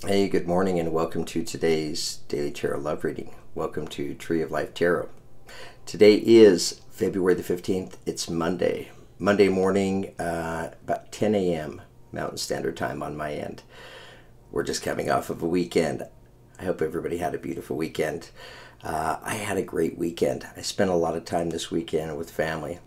Hey, good morning and welcome to today's Daily Tarot Love Reading. Welcome to Tree of Life Tarot. Today is February the 15th. It's Monday. Monday morning, about 10 a.m. Mountain Standard Time on my end. We're just coming off of a weekend. I hope everybody had a beautiful weekend. I had a great weekend. I spent a lot of time this weekend with family.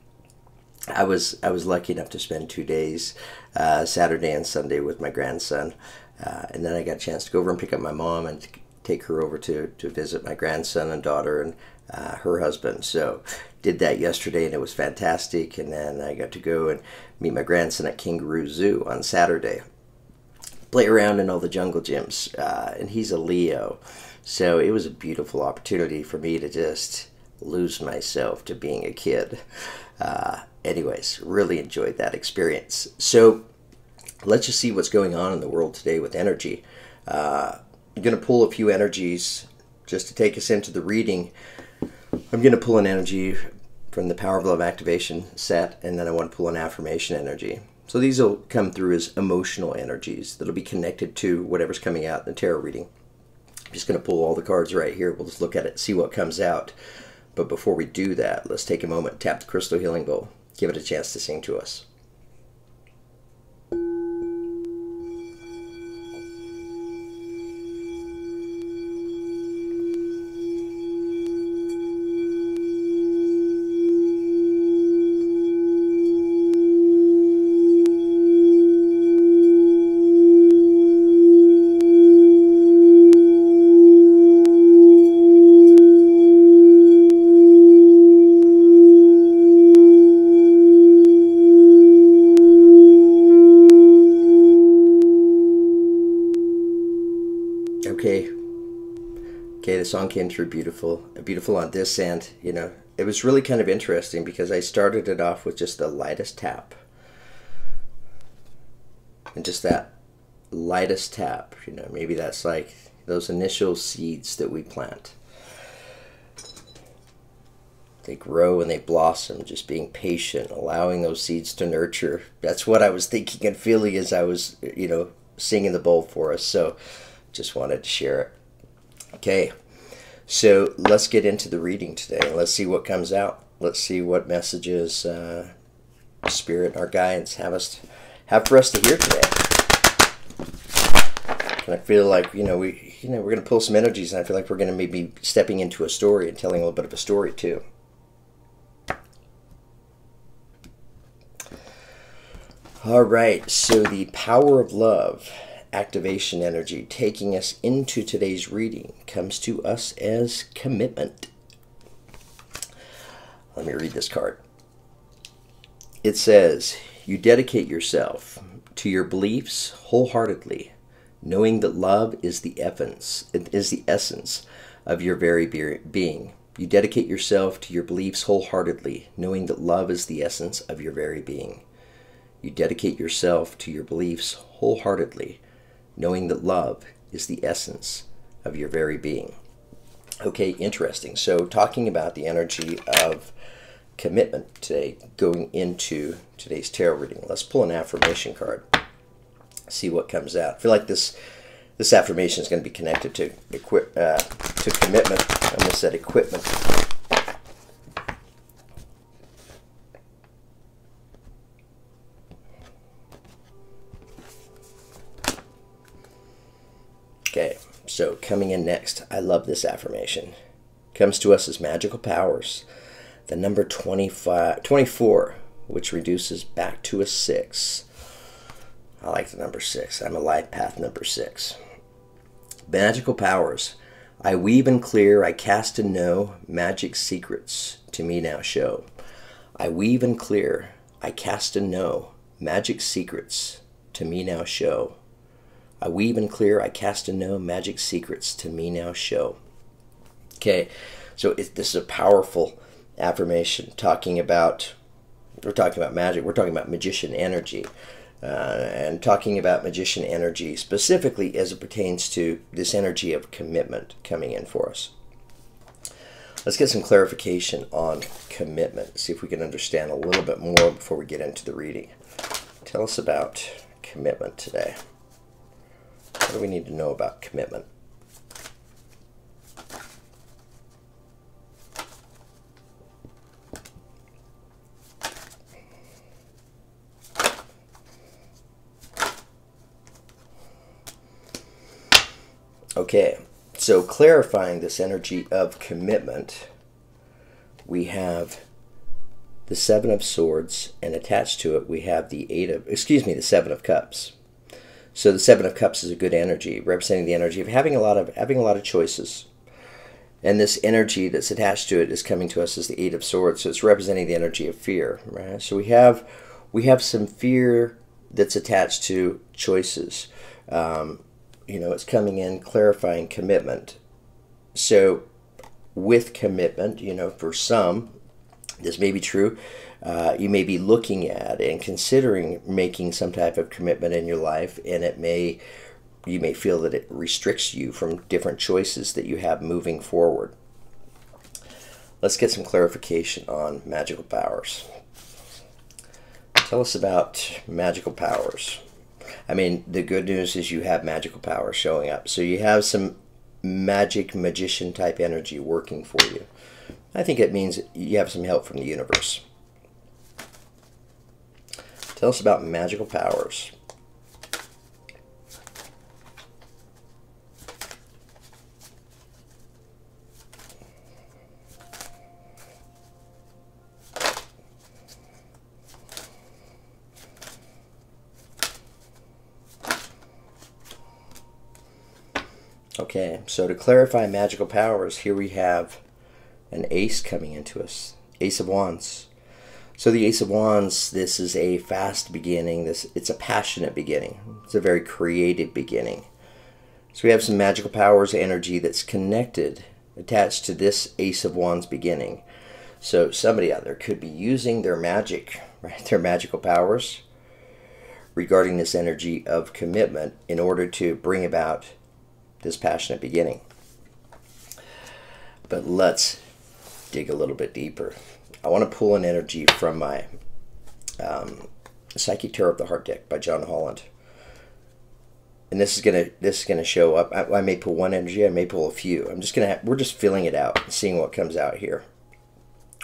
I was lucky enough to spend 2 days, Saturday and Sunday, with my grandson. And then I got a chance to go over and pick up my mom and take her over to visit my grandson and daughter and her husband. So did that yesterday and it was fantastic. And then I got to go and meet my grandson at Kangaroo Zoo on Saturday. Play around in all the jungle gyms. And he's a Leo. So it was a beautiful opportunity for me to just lose myself to being a kid. Anyways, really enjoyed that experience. So let's just see what's going on in the world today with energy. I'm going to pull a few energies just to take us into the reading. I'm going to pull an energy from the Power of Love activation set, and then I want to pull an affirmation energy. So these will come through as emotional energies that'll be connected to whatever's coming out in the tarot reading. I'm just going to pull all the cards right here. We'll just look at it, see what comes out. But before we do that, let's take a moment, tap the crystal healing bowl, give it a chance to sing to us. Okay, the song came through beautiful on this end. You know, it was really kind of interesting because I started it off with just the lightest tap. And just that lightest tap, you know, maybe that's like those initial seeds that we plant. They grow and they blossom, just being patient, allowing those seeds to nurture. That's what I was thinking and feeling as I was, you know, singing the bowl for us. So just wanted to share it. Okay, so let's get into the reading today. Let's see what comes out. Let's see what messages Spirit and our guides have for us to hear today. And I feel like we're going to pull some energies, and I feel like we're going to maybe stepping into a story and telling a little bit of a story too. All right, so the Power of Love activation energy taking us into today's reading comes to us as commitment. Let me read this card. It says, you dedicate yourself to your beliefs wholeheartedly, knowing that love is the essence of your very being. You dedicate yourself to your beliefs wholeheartedly, knowing that love is the essence of your very being. You dedicate yourself to your beliefs wholeheartedly, knowing that love is the essence of your very being. Okay, interesting. So talking about the energy of commitment today, going into today's tarot reading. Let's pull an affirmation card, see what comes out. I feel like this affirmation is going to be connected to commitment. I almost said equipment. Okay, so coming in next, I love this affirmation. Comes to us as magical powers. The number 24, which reduces back to a 6. I like the number 6. I'm a life path number 6. Magical powers. I weave and clear, I cast and know, magic secrets to me now show. I weave and clear, I cast and know, magic secrets to me now show. I weave and clear, I cast and know, magic secrets to me now show. Okay, so this is a powerful affirmation talking about, we're talking about magic, we're talking about magician energy. And talking about magician energy specifically as it pertains to this energy of commitment coming in for us. Let's get some clarification on commitment, see if we can understand a little bit more before we get into the reading. Tell us about commitment today. What do we need to know about commitment? Okay, so clarifying this energy of commitment, we have the Seven of Swords, and attached to it we have the the Seven of Cups. So the Seven of Cups is a good energy, representing the energy of having a lot of choices. And this energy that's attached to it is coming to us as the Eight of Swords, so it's representing the energy of fear, right? So we have some fear that's attached to choices. It's coming in, clarifying commitment. So with commitment, for some, this may be true. You may be looking at and considering making some type of commitment in your life, and you may feel that it restricts you from different choices that you have moving forward. Let's get some clarification on magical powers. Tell us about magical powers. I mean, the good news is you have magical powers showing up. So you have some magician type energy working for you. I think it means you have some help from the universe. Tell us about magical powers. Okay, so to clarify magical powers, here we have an ace coming into us. Ace of Wands. So the Ace of Wands, this is a fast beginning. It's a passionate beginning. It's a very creative beginning. So we have some magical powers energy that's connected, attached to this Ace of Wands beginning. So somebody out there could be using their magic, right? Their magical powers regarding this energy of commitment in order to bring about this passionate beginning. But let's dig a little bit deeper. I want to pull an energy from my Psychic Tarot of the Heart deck by John Holland, and this is gonna show up. I may pull one energy, I may pull a few. We're just filling it out and seeing what comes out here.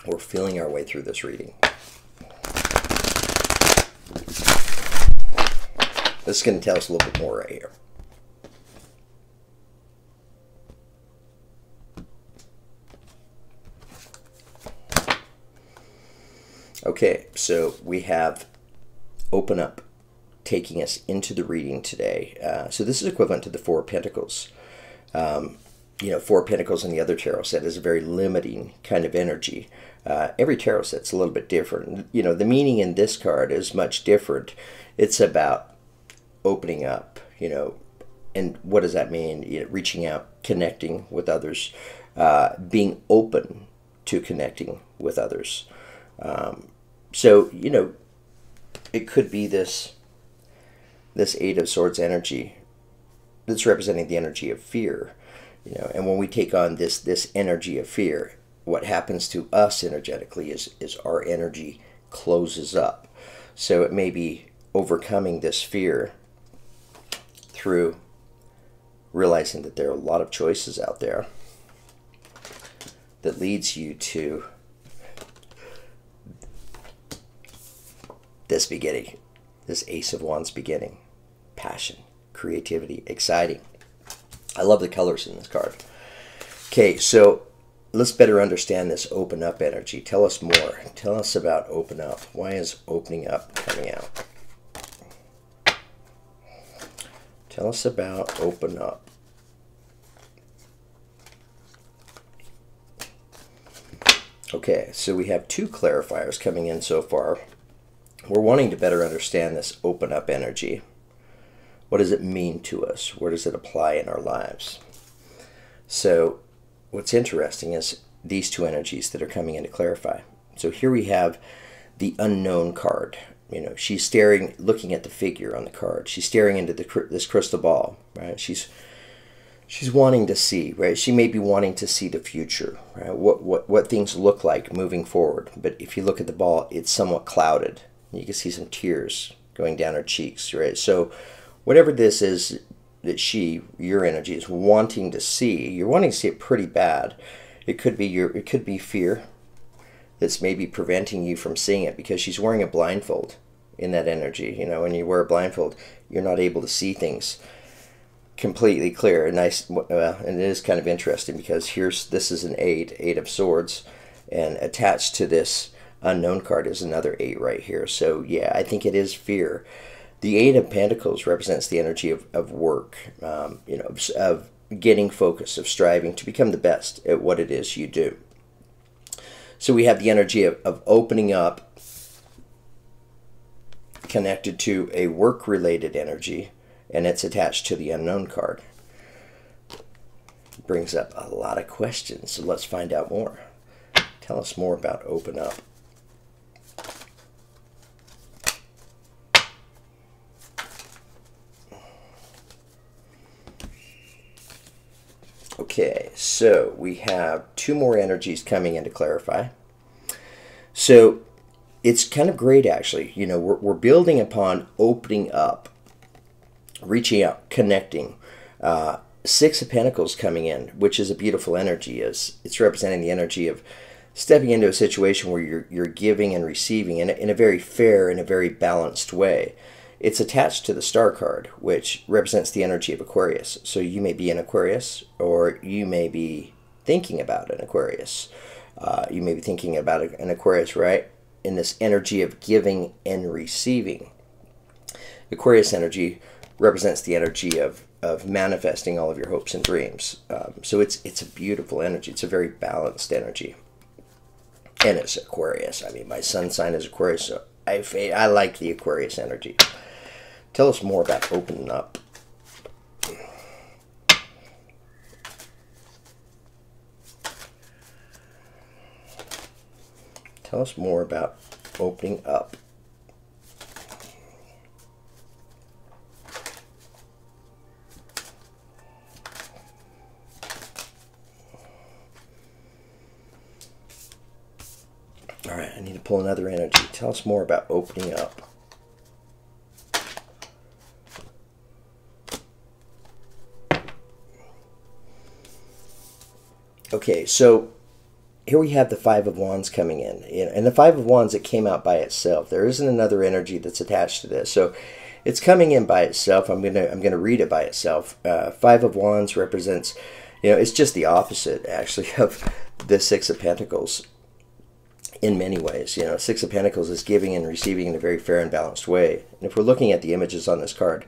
We're feeling our way through this reading. This is going to tell us a little bit more right here. Okay, so we have Open Up taking us into the reading today. So this is equivalent to the Four of Pentacles. Four of Pentacles in the other tarot set is a very limiting kind of energy. Every tarot set's a little bit different. The meaning in this card is much different. It's about opening up, and what does that mean? Reaching out, connecting with others, being open to connecting with others. So, it could be this Eight of Swords energy that's representing the energy of fear. And when we take on this energy of fear, what happens to us energetically is our energy closes up. So it may be overcoming this fear through realizing that there are a lot of choices out there that leads you to this beginning, this Ace of Wands beginning. Passion, creativity, exciting. I love the colors in this card. Okay, so let's better understand this open up energy. Tell us more. Tell us about open up. Why is opening up coming out? Tell us about open up. Okay, so we have two clarifiers coming in so far. We're wanting to better understand this open up energy. What does it mean to us? Where does it apply in our lives? So what's interesting is these two energies that are coming in to clarify. So here we have the unknown card. She's staring, looking at the figure on the card. She's staring into this crystal ball, right? She's wanting to see, right? She may be wanting to see the future, right? What things look like moving forward. But if you look at the ball, it's somewhat clouded. You can see some tears going down her cheeks, right? So whatever this is, your energy is wanting to see. You're wanting to see it pretty bad. It could be fear that's maybe preventing you from seeing it, because she's wearing a blindfold in that energy. You know, when you wear a blindfold, you're not able to see things completely clear. And and it is kind of interesting, because this is an 8 of swords, and attached to this unknown card is another 8 right here. So yeah, I think it is fear. The 8 of Pentacles represents the energy of work, you know, of getting focused, of striving to become the best at what it is you do. So we have the energy of opening up, connected to a work-related energy, and it's attached to the unknown card. Brings up a lot of questions, so let's find out more. Tell us more about open up. Okay, so we have 2 more energies coming in to clarify. So it's kind of great, actually. You know, we're building upon opening up, reaching out, connecting. 6 of Pentacles coming in, which is a beautiful energy. It's representing the energy of stepping into a situation where you're giving and receiving in a very fair and a very balanced way. It's attached to the Star card, which represents the energy of Aquarius. So you may be an Aquarius, or you may be thinking about an Aquarius. You may be thinking about an Aquarius, right? In this energy of giving and receiving. Aquarius energy represents the energy of manifesting all of your hopes and dreams. So it's a beautiful energy. It's a very balanced energy. And it's Aquarius. I mean, my sun sign is Aquarius, so I like the Aquarius energy. Tell us more about opening up. Tell us more about opening up. All right, I need to pull another energy. Tell us more about opening up. Okay, so here we have the 5 of Wands coming in. And the 5 of Wands, it came out by itself. There isn't another energy that's attached to this. So it's coming in by itself. I'm gonna read it by itself. 5 of Wands represents, you know, it's just the opposite, actually, of the 6 of Pentacles in many ways. You know, 6 of Pentacles is giving and receiving in a very fair and balanced way. And if we're looking at the images on this card,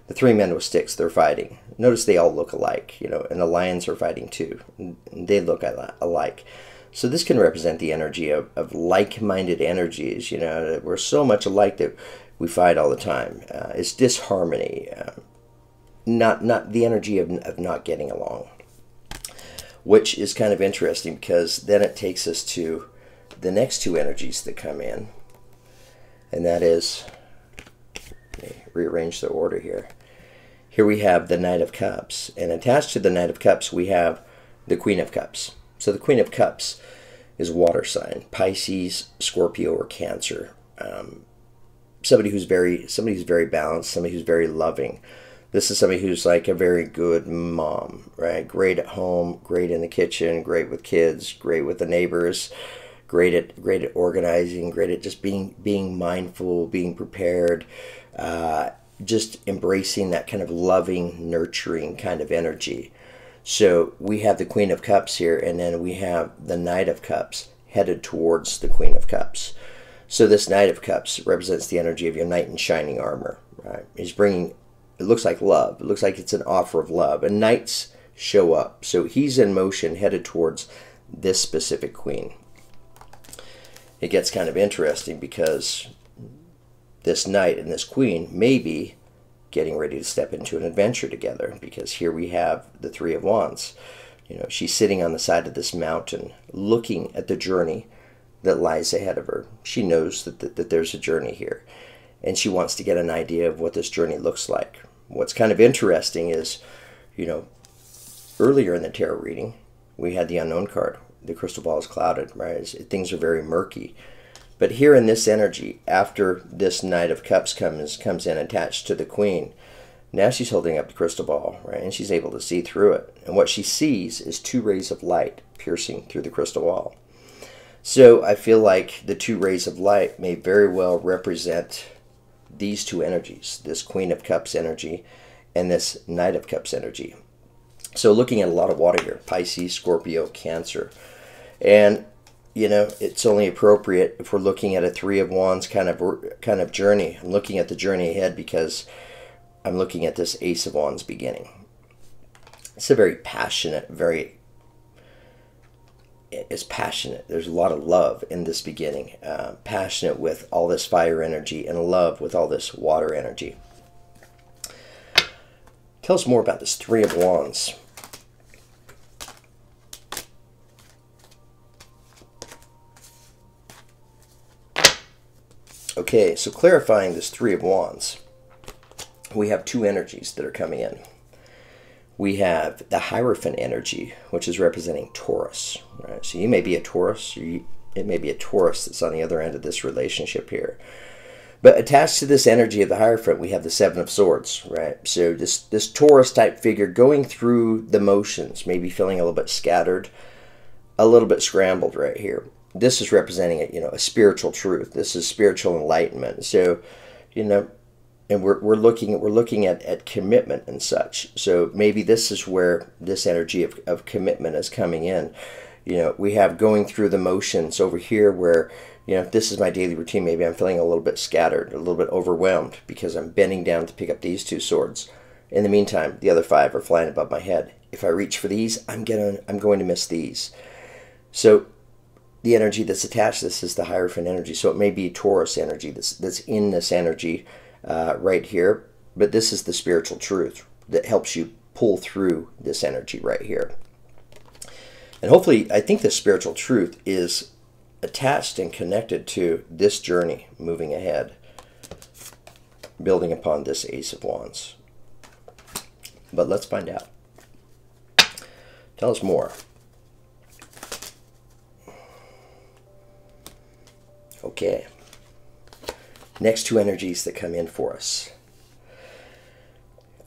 the 3 men with sticks, they're fighting. Notice they all look alike, you know, and the lions are fighting too. And they look alike. So this can represent the energy of like-minded energies, you know. We're so much alike that we fight all the time. It's disharmony, not the energy of not getting along, which is kind of interesting, because then it takes us to the next 2 energies that come in, and that is, let me rearrange the order here. Here we have the Knight of Cups, and attached to the Knight of Cups we have the Queen of Cups. So the Queen of Cups is water sign, Pisces, Scorpio, or Cancer. Somebody who's very balanced, somebody who's very loving. This is somebody who's like a very good mom, right? Great at home, great in the kitchen, great with kids, great with the neighbors, great at organizing, great at just being mindful, being prepared, just embracing that kind of loving, nurturing kind of energy. So we have the Queen of Cups here, and then we have the Knight of Cups headed towards the Queen of Cups. So this Knight of Cups represents the energy of your knight in shining armor, right? He's bringing, it looks like love. It looks like it's an offer of love. And knights show up. So he's in motion headed towards this specific queen. It gets kind of interesting, because this knight and this queen may be getting ready to step into an adventure together, because here we have the 3 of Wands. You know, she's sitting on the side of this mountain looking at the journey that lies ahead of her. She knows that there's a journey here, and she wants to get an idea of what this journey looks like. What's kind of interesting is, you know, earlier in the tarot reading we had the unknown card. The crystal ball is clouded, right? Things are very murky. But here in this energy, after this Knight of Cups comes in attached to the Queen, Now she's holding up the crystal ball, right? And she's able to see through it. And what she sees is two rays of light piercing through the crystal ball. So I feel like the two rays of light may very well represent these two energies, this Queen of Cups energy and this Knight of Cups energy. So looking at a lot of water here, Pisces, Scorpio, Cancer. And, you know, it's only appropriate if we're looking at a Three of Wands kind of journey. I'm looking at the journey ahead because I'm looking at this Ace of Wands beginning. It's a very passionate, it's passionate. There's a lot of love in this beginning. Passionate with all this fire energy and love with all this water energy. Tell us more about this Three of Wands. Okay, so clarifying this Three of Wands, we have two energies that are coming in. We have the Hierophant energy, which is representing Taurus. Right? So you may be a Taurus, or it may be a Taurus that's on the other end of this relationship here. But attached to this energy of the Hierophant, we have the Seven of Swords, right? So this Taurus-type figure going through the motions, maybe feeling a little bit scattered, a little bit scrambled right here. This is representing a spiritual truth. This is spiritual enlightenment. So, and we're looking at commitment and such. So maybe this is where this energy of commitment is coming in. We have going through the motions over here where, if this is my daily routine, maybe I'm feeling a little bit scattered, a little bit overwhelmed because I'm bending down to pick up these two swords. In the meantime, the other five are flying above my head. If I reach for these, I'm going to miss these. So the energy that's attached to this is the Hierophant energy. So it may be Taurus energy that's in this energy right here. But this is the spiritual truth that helps you pull through this energy right here. And hopefully, I think the spiritual truth is attached and connected to this journey moving ahead, building upon this Ace of Wands. But let's find out. Tell us more. Okay. Next two energies that come in for us.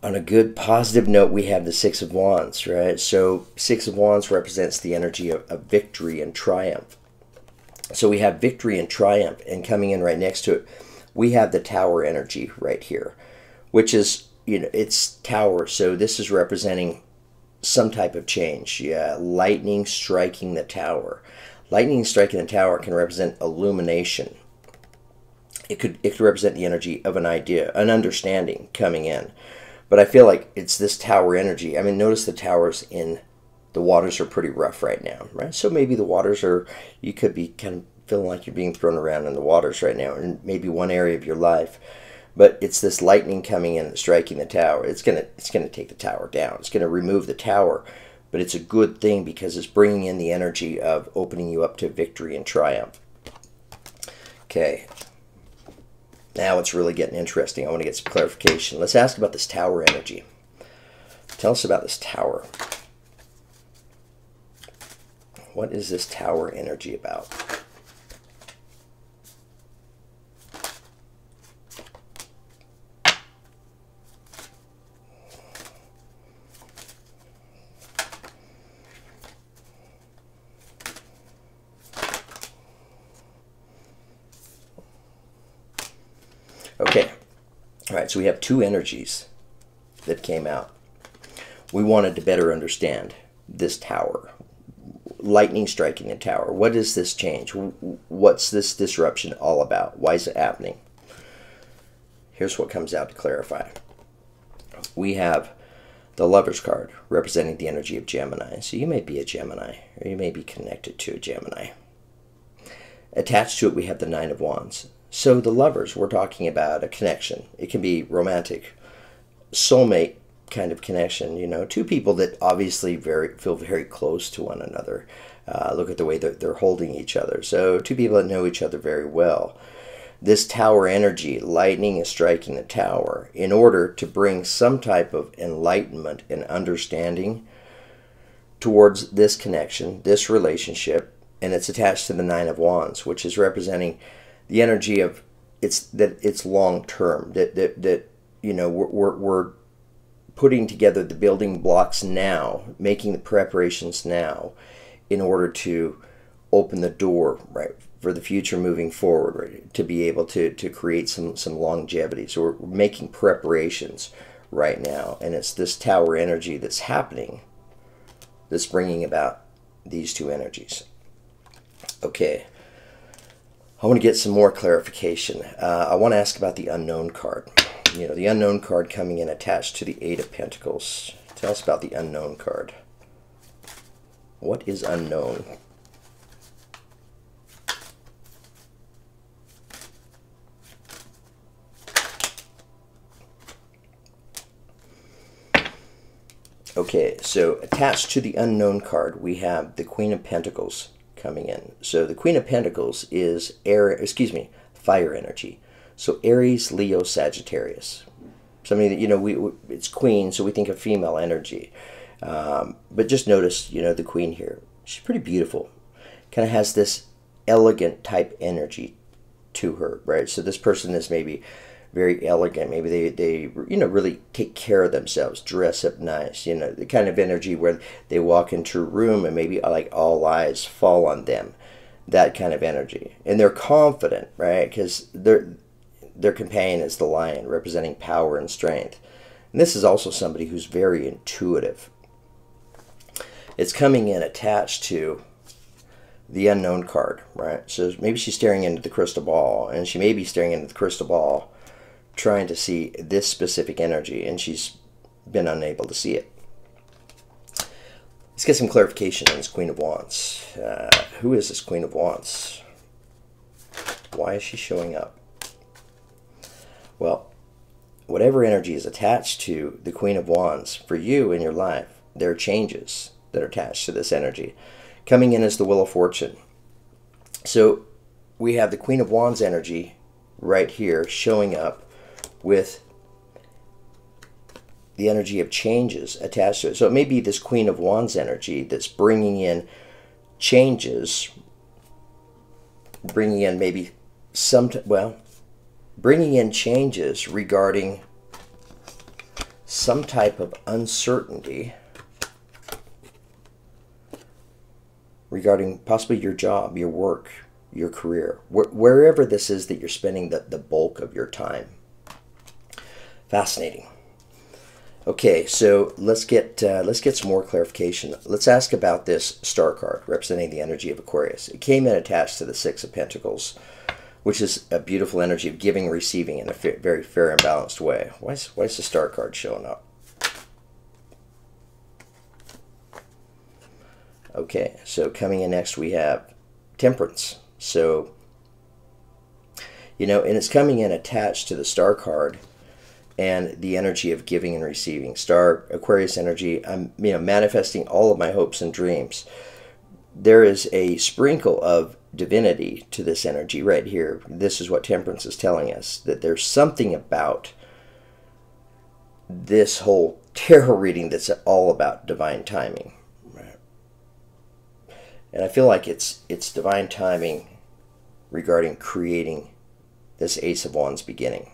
On a good positive note, we have the Six of Wands, right? So Six of Wands represents the energy of victory and triumph. So we have victory and triumph, and coming in right next to it, we have the Tower energy right here, which is, it's Tower. So this is representing some type of change. Yeah, lightning striking the tower. Lightning striking the tower can represent illumination. It could represent the energy of an idea, an understanding coming in. But I feel like it's this Tower energy. I mean, notice the towers in the waters are pretty rough right now, right? So maybe the waters are, you could be kind of feeling like you're being thrown around in the waters right now, in maybe one area of your life. But it's this lightning coming in and striking the tower. It's gonna take the tower down. It's gonna remove the tower. But it's a good thing because it's bringing in the energy of opening you up to victory and triumph. Okay. Now it's really getting interesting. I want to get some clarification. Let's ask about this Tower energy. Tell us about this Tower. What is this Tower energy about? Okay, all right, so we have two energies that came out. We wanted to better understand this Tower. Lightning striking the tower. What is this change? What's this disruption all about? Why is it happening? Here's what comes out to clarify. We have the Lover's card representing the energy of Gemini. So you may be a Gemini, or you may be connected to a Gemini. Attached to it, we have the Nine of Wands. So the Lovers, we're talking about a connection. It can be romantic, soulmate kind of connection, two people that obviously feel very close to one another. Look at the way that they're holding each other. So two people that know each other very well. This Tower energy, lightning is striking the tower in order to bring some type of enlightenment and understanding towards this connection, this relationship, and it's attached to the Nine of Wands, which is representing the energy of it's long term. That we're putting together the building blocks now, making the preparations now in order to open the door, right, for the future moving forward, right, to be able to create some longevity. So we're making preparations right now, and it's this tower energy that's happening that's bringing about these two energies. Okay, I want to get some more clarification. I want to ask about the unknown card. You know, the unknown card coming in attached to the Eight of Pentacles. Tell us about the unknown card. What is unknown? Okay, so attached to the unknown card, we have the Queen of Pentacles coming in. So the Queen of Pentacles is fire energy. So Aries, Leo, Sagittarius. Something that, you know, it's Queen, so we think of female energy. But just notice, you know, the Queen here. She's pretty beautiful. Kind of has this elegant type energy to her, right? So this person is maybe very elegant. Maybe they you know, really take care of themselves, dress up nice. You know, the kind of energy where they walk into a room and maybe like all eyes fall on them. That kind of energy. And they're confident, right? Because their companion is the lion, representing power and strength. And this is also somebody who's very intuitive. It's coming in attached to the unknown card, right? So maybe she's staring into the crystal ball, and she may be staring into the crystal ball trying to see this specific energy, and she's been unable to see it. Let's get some clarification on this Queen of Wands. Who is this Queen of Wands? Why is she showing up? Well, whatever energy is attached to the Queen of Wands for you in your life, there are changes that are attached to this energy. Coming in as the Wheel of Fortune. So we have the Queen of Wands energy right here showing up with the energy of changes attached to it. So it may be this Queen of Wands energy that's bringing in changes, bringing in maybe bringing in changes regarding some type of uncertainty regarding possibly your job, your work, your career, wherever this is that you're spending the bulk of your time. Fascinating. Okay, so let's get some more clarification. Let's ask about this star card representing the energy of Aquarius. It came in attached to the Six of Pentacles, which is a beautiful energy of giving, receiving in a very fair and balanced way. Why is the star card showing up? Okay, so coming in next we have Temperance. So, you know, and it's coming in attached to the star card and the energy of giving and receiving. Star, Aquarius energy, I'm, you know, manifesting all of my hopes and dreams. There is a sprinkle of divinity to this energy right here. This is what Temperance is telling us, that there's something about this whole tarot reading that's all about divine timing. Right? And I feel like it's divine timing regarding creating this Ace of Wands beginning.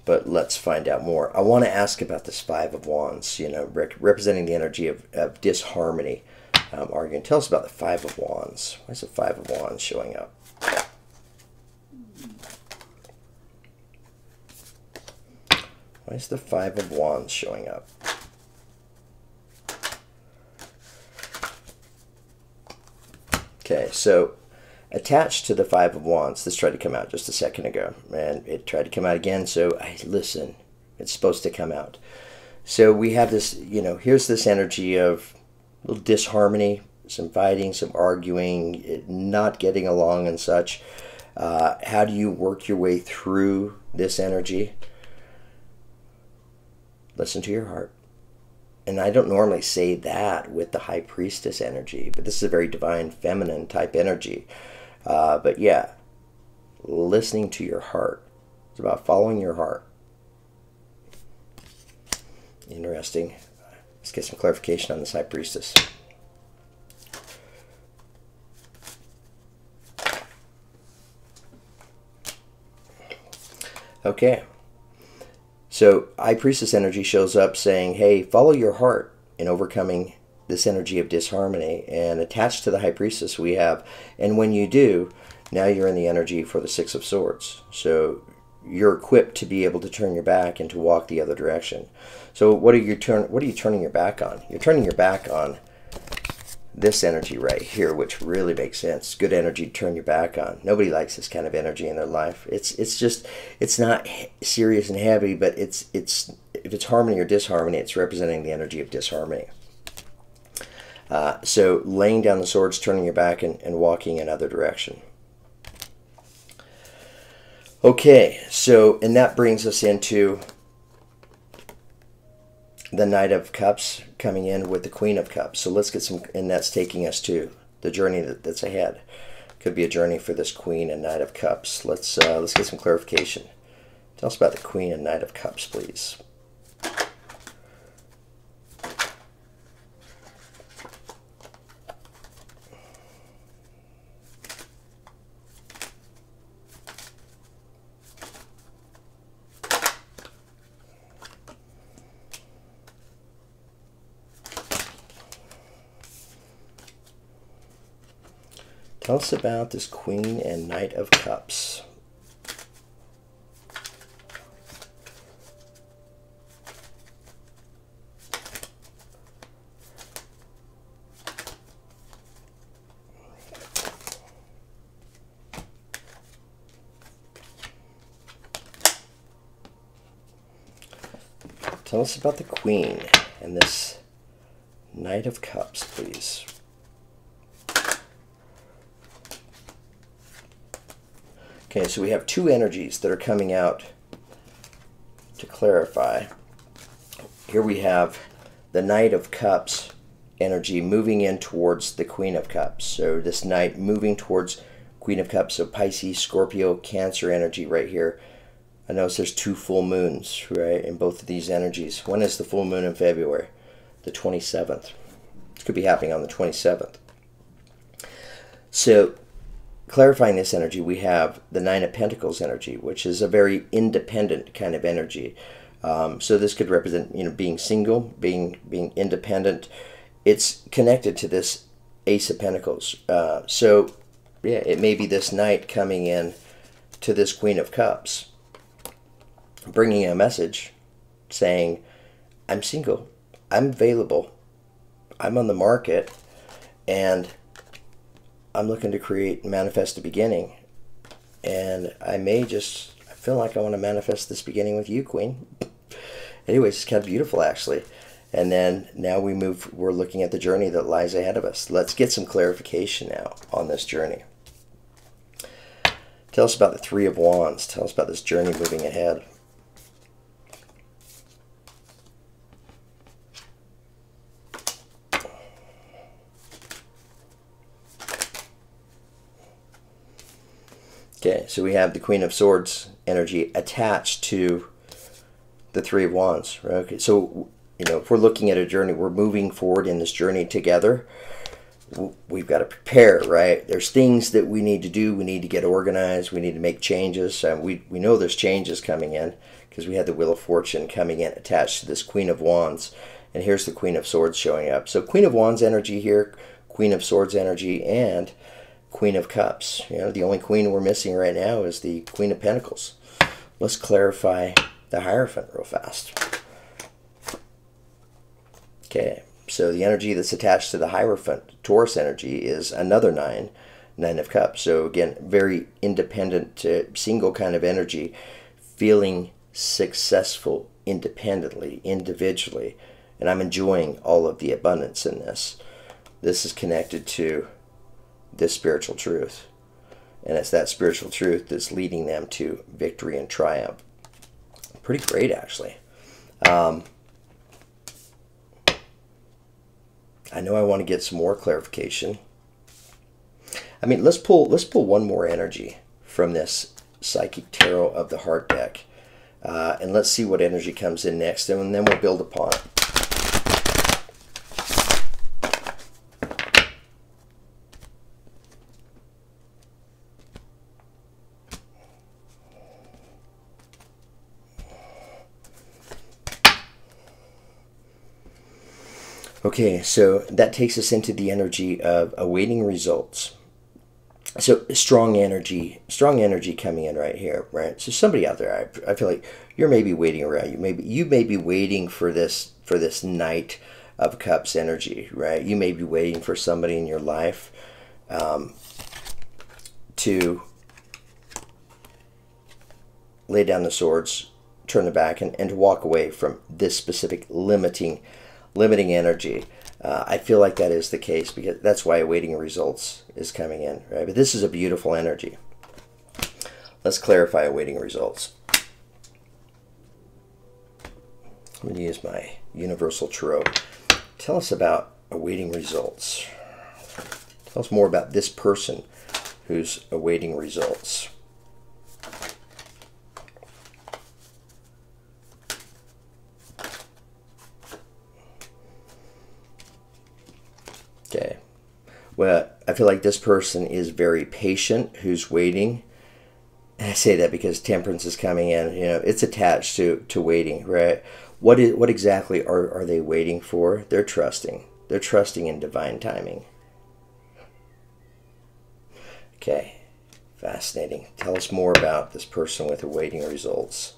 But let's find out more. I want to ask about this Five of Wands, you know, representing the energy of disharmony. Arguing. Tell us about the Five of Wands. Why is the Five of Wands showing up? Why is the Five of Wands showing up? Okay, so attached to the Five of Wands, this tried to come out just a second ago, and it tried to come out again, so listen, it's supposed to come out. So we have this, you know, here's this energy of a little disharmony, some fighting, some arguing, not getting along and such. How do you work your way through this energy? Listen to your heart. And I don't normally say that with the High Priestess energy, but this is a very divine feminine type energy. But yeah, listening to your heart. It's about following your heart. Interesting. Let's get some clarification on this High Priestess. Okay. So High Priestess energy shows up saying, hey, follow your heart in overcoming this energy of disharmony. And attached to the High Priestess we have, and when you do, now you're in the energy for the Six of Swords. So you're equipped to be able to turn your back and to walk the other direction. So what are you turning your back on? You're turning your back on this energy right here, which really makes sense. Good energy to turn your back on. Nobody likes this kind of energy in their life. It's not serious and heavy, but if it's harmony or disharmony, it's representing the energy of disharmony. So laying down the swords, turning your back, and walking another direction. Okay, so, and that brings us into the Knight of Cups coming in with the Queen of Cups. So let's get some, and that's taking us to the journey that's ahead. Could be a journey for this Queen and Knight of Cups. Let's get some clarification. Tell us about the Queen and Knight of Cups, please. Tell us about this Queen and Knight of Cups. Tell us about the Queen and this Knight of Cups, please. Okay, so we have two energies that are coming out to clarify. Here we have the Knight of Cups energy moving in towards the Queen of Cups. So this Knight moving towards Queen of Cups, so Pisces, Scorpio, Cancer energy right here. I notice there's two full moons, right, in both of these energies. When is the full moon in February? The 27th. It could be happening on the 27th. So clarifying this energy, we have the Nine of Pentacles energy, which is a very independent kind of energy. So this could represent, being single, being independent. It's connected to this Ace of Pentacles. So yeah, it may be this Knight coming in to this Queen of Cups, bringing a message saying, I'm single, I'm available, I'm on the market, and I'm looking to create and manifest a beginning. And I feel like I want to manifest this beginning with you, Queen. Anyways, it's kind of beautiful, actually. And then now we're looking at the journey that lies ahead of us. Let's get some clarification now on this journey. Tell us about the Three of Wands. Tell us about this journey moving ahead. Okay, so we have the Queen of Swords energy attached to the Three of Wands. Right? Okay, so, if we're looking at a journey, we're moving forward in this journey together. We've got to prepare, right? There's things that we need to do. We need to get organized. We need to make changes. We know there's changes coming in because we had the Wheel of Fortune coming in attached to this Queen of Wands. And here's the Queen of Swords showing up. So Queen of Wands energy here, Queen of Swords energy, and Queen of Cups. The only queen we're missing right now is the Queen of Pentacles. Let's clarify the Hierophant real fast. Okay, so the energy that's attached to the Hierophant, Taurus energy, is another Nine of Cups. So again, very independent, single kind of energy, feeling successful independently, individually. And I'm enjoying all of the abundance in this. This is connected to this spiritual truth, and it's that spiritual truth that's leading them to victory and triumph. Pretty great, actually. I know I want to get some more clarification. Let's pull one more energy from this Psychic Tarot of the Heart deck, and let's see what energy comes in next, and then we'll build upon it. Okay, so that takes us into the energy of awaiting results. So strong energy coming in right here, right? So somebody out there, I feel like you're maybe waiting around. You may be waiting for this Knight of Cups energy, right? You may be waiting for somebody in your life to lay down the swords, turn the back, and to walk away from this specific limiting energy. I feel like that is the case, because that's why awaiting results is coming in, right? But this is a beautiful energy. Let's clarify awaiting results. I'm going to use my Universal Tarot. Tell us about awaiting results. Tell us more about this person who's awaiting results. Okay. Well, I feel like this person is very patient, who's waiting. And I say that because Temperance is coming in. You know, it's attached to waiting, right? What exactly are they waiting for? They're trusting. They're trusting in divine timing. Okay. Fascinating. Tell us more about this person with awaiting results.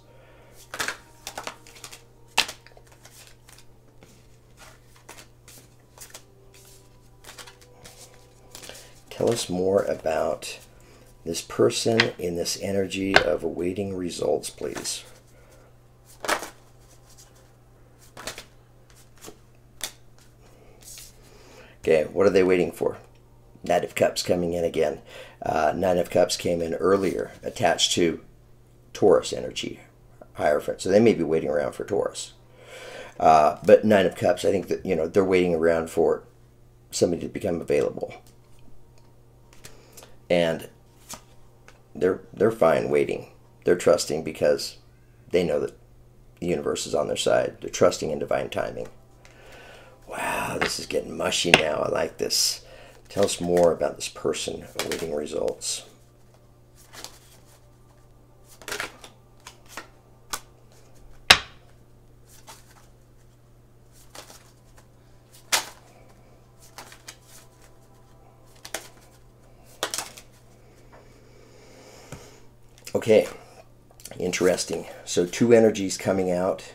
Tell us more about this person in this energy of awaiting results, please. Okay, what are they waiting for? Knight of Cups coming in again. Knight of Cups came in earlier, attached to Taurus energy, Hierophant. So they may be waiting around for Taurus. But Knight of Cups, I think that, you know, they're waiting around for somebody to become available. And they're fine waiting. They're trusting because they know that the universe is on their side. They're trusting in divine timing. Wow, this is getting mushy now. I like this. Tell us more about this person awaiting results. Okay, interesting. So two energies coming out.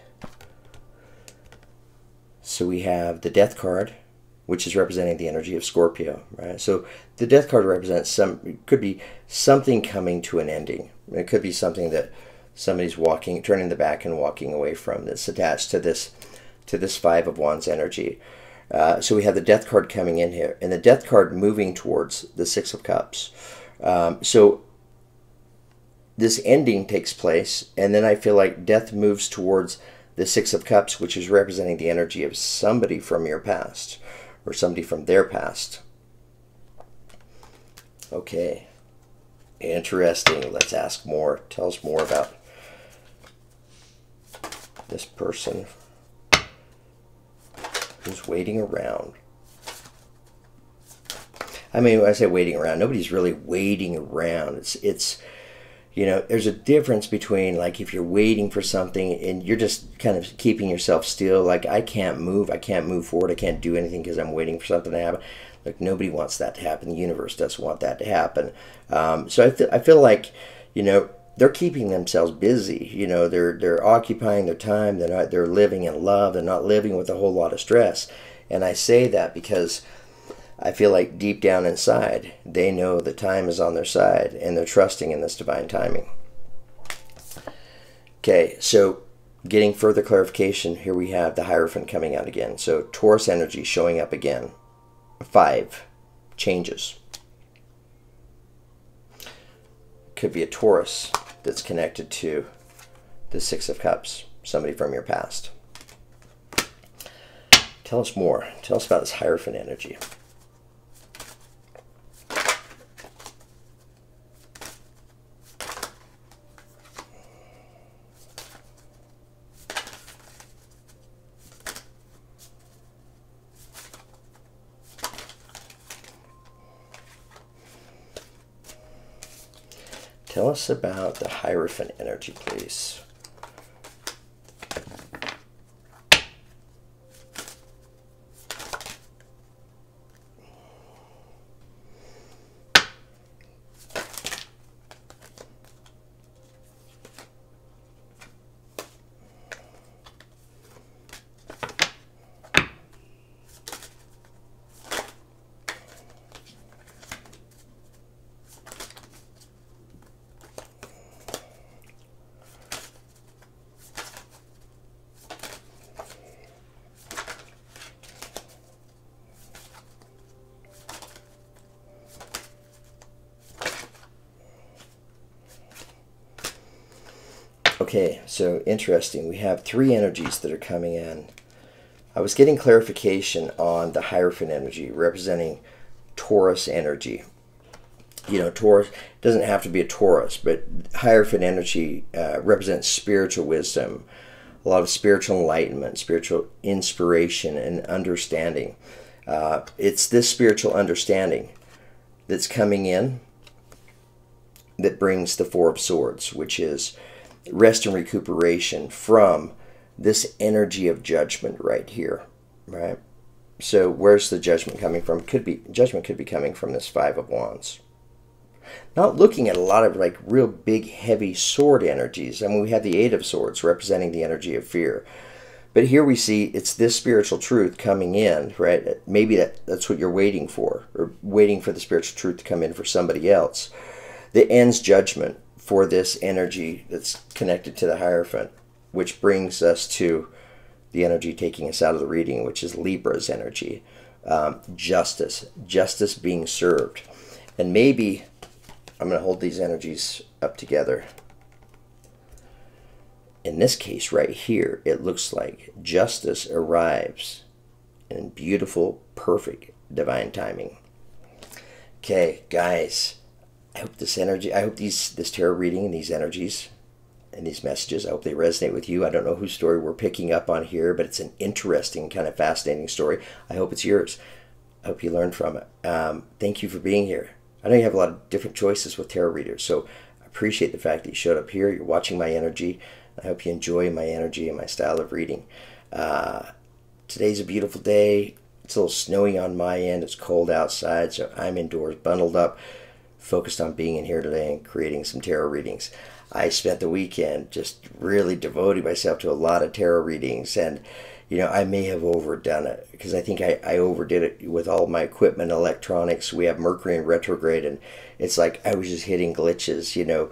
So we have the Death card, which is representing the energy of Scorpio, right? So the Death card represents it could be something coming to an ending. It could be something that somebody's turning the back and walking away from, that's attached to this Five of Wands energy. So we have the Death card coming in here, and the Death card moving towards the Six of Cups. So this ending takes place, and then I feel like Death moves towards the Six of Cups, which is representing the energy of somebody from your past, or somebody from their past. Okay. Interesting. Let's ask more. Tell us more about this person who's waiting around. I mean, when I say waiting around, nobody's really waiting around. It's you know, there's a difference between, like, if you're waiting for something and you're just kind of keeping yourself still, like, I can't move forward, I can't do anything because I'm waiting for something to happen. Like, nobody wants that to happen. The universe doesn't want that to happen. So I feel like, you know, they're keeping themselves busy. You know, they're occupying their time. They're living in love. They're not living with a whole lot of stress. And I say that because I feel like deep down inside, they know the time is on their side, and they're trusting in this divine timing. Okay, so getting further clarification, here we have the Hierophant coming out again. So Taurus energy showing up again. 5 changes. Could be a Taurus that's connected to the Six of Cups, somebody from your past. Tell us more. Tell us about this Hierophant energy. Tell us about the Hierophant energy, please. Okay, so interesting. We have three energies that are coming in. I was getting clarification on the Hierophant energy representing Taurus energy. You know, Taurus doesn't have to be a Taurus, but Hierophant energy represents spiritual wisdom, a lot of spiritual enlightenment, spiritual inspiration, and understanding. It's this spiritual understanding that's coming in that brings the Four of Swords, which is rest and recuperation from this energy of judgment right here, right? So where's the judgment coming from? Judgment could be coming from this Five of Wands. Not looking at a lot of like real big heavy sword energies. I mean, we have the Eight of Swords representing the energy of fear. But here we see it's this spiritual truth coming in, right? Maybe that's what you're waiting for, or waiting for the spiritual truth to come in for somebody else. That ends judgment for this energy that's connected to the Hierophant, which brings us to the energy taking us out of the reading, which is Libra's energy. Justice being served. And maybe I'm going to hold these energies up together. In this case right here, it looks like justice arrives in beautiful, perfect, divine timing. Okay, guys, I hope this tarot reading and these energies and these messages, I hope they resonate with you. I don't know whose story we're picking up on here, but it's an interesting, kind of fascinating story. I hope it's yours. I hope you learned from it. Thank you for being here. I know you have a lot of different choices with tarot readers, so I appreciate the fact that you showed up here. You're watching my energy. I hope you enjoy my energy and my style of reading. Today's a beautiful day. It's a little snowy on my end. It's cold outside, so I'm indoors, bundled up, focused on being in here today and creating some tarot readings. I spent the weekend just really devoting myself to a lot of tarot readings, and you know, I may have overdone it because I think I overdid it with all my equipment, electronics. We have Mercury in retrograde, and it's like I was just hitting glitches, you know,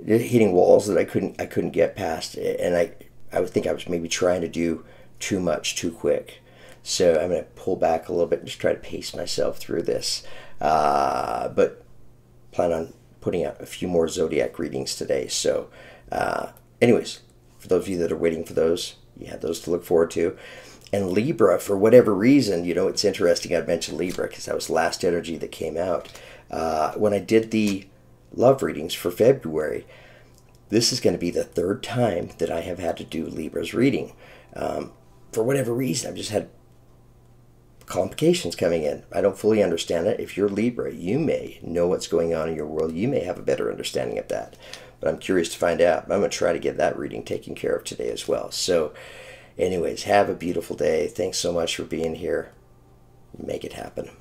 hitting walls that I couldn't get past, and I would think I was maybe trying to do too much too quick. So I'm going to pull back a little bit and just try to pace myself through this. But plan on putting out a few more zodiac readings today. So anyways, for those of you that are waiting for those, you have those to look forward to. And Libra, for whatever reason, you know, it's interesting I mentioned Libra because that was the last energy that came out. When I did the love readings for February, this is going to be the third time that I have had to do Libra's reading. For whatever reason, I've just had complications coming in. I don't fully understand it. If you're Libra, you may know what's going on in your world. You may have a better understanding of that. But I'm curious to find out. I'm going to try to get that reading taken care of today as well. So anyways, have a beautiful day. Thanks so much for being here. Make it happen.